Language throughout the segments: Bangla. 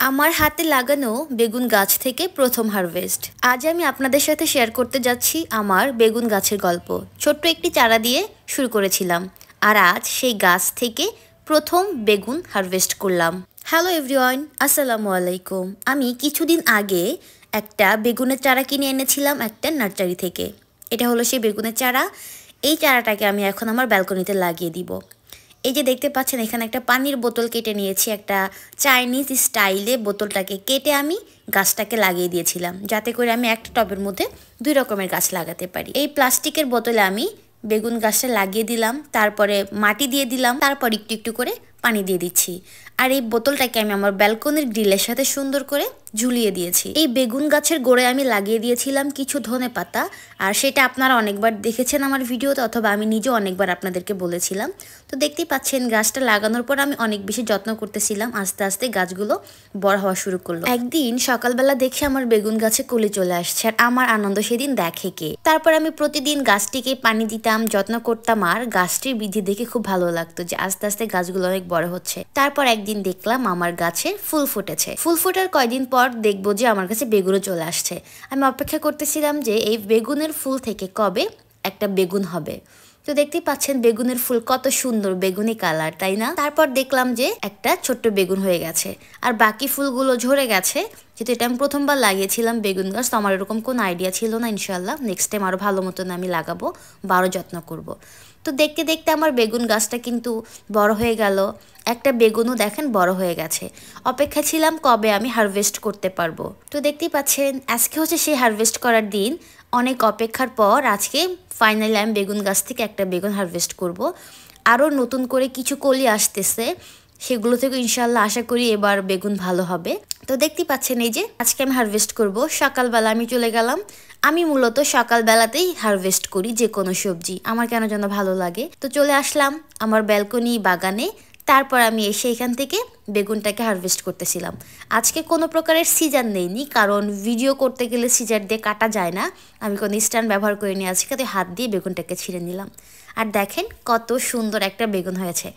আমার হাতে লাগানো বেগুন গাছ থেকে প্রথম হারভেস্ট। আজ আমি আপনাদের সাথে শেয়ার করতে যাচ্ছি আমার বেগুন গাছের গল্প। ছোট্ট একটি চারা দিয়ে শুরু করেছিলাম, আর আজ সেই গাছ থেকে প্রথম বেগুন হারভেস্ট করলাম। হ্যালো এভরিওয়ান, আসসালামু আলাইকুম। আমি কিছুদিন আগে একটা বেগুনের চারা কিনে এনেছিলাম একটা নার্সারি থেকে। এটা হলো সেই বেগুনের চারা। এই চারাটাকে আমি এখন আমার ব্যালকনিতে লাগিয়ে দিব। এই যে দেখতে পাচ্ছেন, এখানে একটা পানির বোতল কেটে নিয়েছি। একটা চাইনিজ স্টাইলে বোতলটাকে কেটে আমি গাছটাকে লাগিয়ে দিয়েছিলাম, যাতে করে আমি একটা টবের মধ্যে দুই রকমের গাছ লাগাতে পারি। এই প্লাস্টিকের বোতলে আমি বেগুন গাছটা লাগিয়ে দিলাম, তারপরে মাটি দিয়ে দিলাম, তারপর একটু একটু করে পানি দিয়ে দিচ্ছি। আর এই বোতলটাকে আমি আমার ব্যালকনির গ্রিলের সাথে সুন্দর করে ঝুলিয়ে দিয়েছি। এই বেগুন গাছের গোড়ায় আমি লাগিয়ে দিয়েছিলাম কিছু ধনে পাতা, আর সেটা আপনারা অনেকবার দেখেছেন আমার ভিডিওতে, অথবা আমি নিজেও অনেকবার আপনাদেরকে বলেছিলাম। তো দেখতেই পাচ্ছেন, গাছটা লাগানোর পর আমি অনেক বেশি যত্ন করতেছিলাম। আস্তে আস্তে গাছগুলো বড় হওয়া শুরু করলো। একদিন সকালবেলা দেখে আমার বেগুন গাছে কলি চলে আসছে, আর আমার আনন্দ সেদিন দেখে কে। তারপর আমি প্রতিদিন গাছটিকে পানি দিতাম, যত্ন করতাম, আর গাছটির বৃদ্ধি দেখে খুব ভালো লাগতো যে আস্তে আস্তে গাছগুলো অনেক বড় হচ্ছে। তারপর একদিন দেখলাম আমার গাছে ফুল ফুটেছে। ফুল ফোটার কয়দিন পর দেখবো যে আমার কাছে বেগুনও চলে আসছে। আমি অপেক্ষা করতেছিলাম যে এই বেগুনের ফুল থেকে কবে একটা বেগুন হবে। তো দেখতেই পাচ্ছেন বেগুনের ফুল কত সুন্দর বেগুনি কালার, তাই না? তারপর দেখলাম যে একটা ছোট্ট বেগুন হয়ে গেছে, আর বাকি ফুলগুলো ঝরে গেছে। যেহেতু এটা আমি প্রথমবার লাগিয়েছিলাম বেগুন গাছ, তো আমার এরকম কোনো আইডিয়া ছিল না। ইনশাল্লাহ নেক্সট টাইম আরও ভালো মতন আমি লাগাবো, বারো যত্ন করব। তো দেখতে দেখতে আমার বেগুন গাছটা কিন্তু বড় হয়ে গেল। একটা বেগুনও দেখেন বড় হয়ে গেছে। অপেক্ষা ছিলাম কবে আমি হারভেস্ট করতে পারবো। তো দেখতেই পাচ্ছেন, আজকে হচ্ছে সেই হারভেস্ট করার দিন। অনেক অপেক্ষার পর আজকে ফাইনালি আমি বেগুন গাছ থেকে একটা বেগুন হারভেস্ট করব। আরও নতুন করে কিছু কলি আসতেছে, সেগুলো থেকে ইনশাল্লাহ আশা করি এবার বেগুন ভালো হবে। তো দেখতেই পাচ্ছেন, এই যে আজকে আমি হারভেস্ট করব। সকালবেলা আমি চলে গেলাম। আমি মূলত সকালবেলাতেই হারভেস্ট করি যে কোনো সবজি, আমার কেন যেন ভালো লাগে। তো চলে আসলাম আমার ব্যালকনি বাগানে। তারপর আমি এসে এখান থেকে বেগুনটাকে হারভেস্ট করতেছিলাম। আজকে কোনো প্রকারের সিজার নেইনি, কারণ ভিডিও করতে গেলে সিজার দিয়ে কাটা যায় না। আমি কোনো স্ট্যান্ড ব্যবহার করিনি, আজকে তো হাত দিয়ে বেগুনটাকে ছিঁড়ে নিলাম। আর দেখেন কত সুন্দর একটা বেগুন হয়েছে।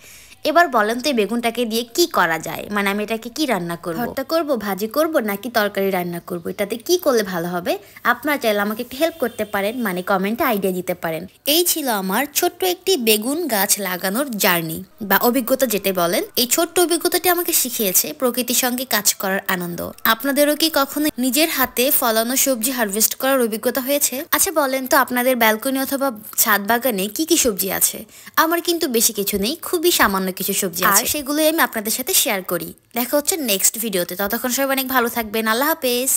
এবার বলেন তো এই বেগুনটাকে দিয়ে কি করা যায়, মানে আমি এটাকে কি রান্না করব? ভর্তা করব, ভাজি করব, নাকি তরকারি রান্না করব? এটাতে কি করলে ভালো হবে? আপনারা চাইলে আমাকে একটু হেল্প করতে পারেন, মানে কমেন্টে আইডিয়া দিতে পারেন। এই ছিল আমার ছোট্ট একটি বেগুন গাছ লাগানোর জার্নি বা অভিজ্ঞতা যেটা বলেন। এই ছোট্ট অভিজ্ঞতাটি আমাকে শিখিয়েছে প্রকৃতির সঙ্গে কাজ করার আনন্দ। আপনাদেরও কি কখনো নিজের হাতে ফলানো সবজি হারভেস্ট করার অভিজ্ঞতা হয়েছে? আচ্ছা বলেন তো, আপনাদের ব্যালকনি অথবা ছাদ বাগানে কি কি সবজি আছে? আমার কিন্তু বেশি কিছু নেই, খুবই সামান্য কিছু সবজি আছে, আর সেগুলোই আমি আপনাদের সাথে শেয়ার করি। দেখা হচ্ছে নেক্সট ভিডিওতে। ততক্ষণ সবাই অনেক ভালো থাকবেন। আল্লাহ হাফেজ।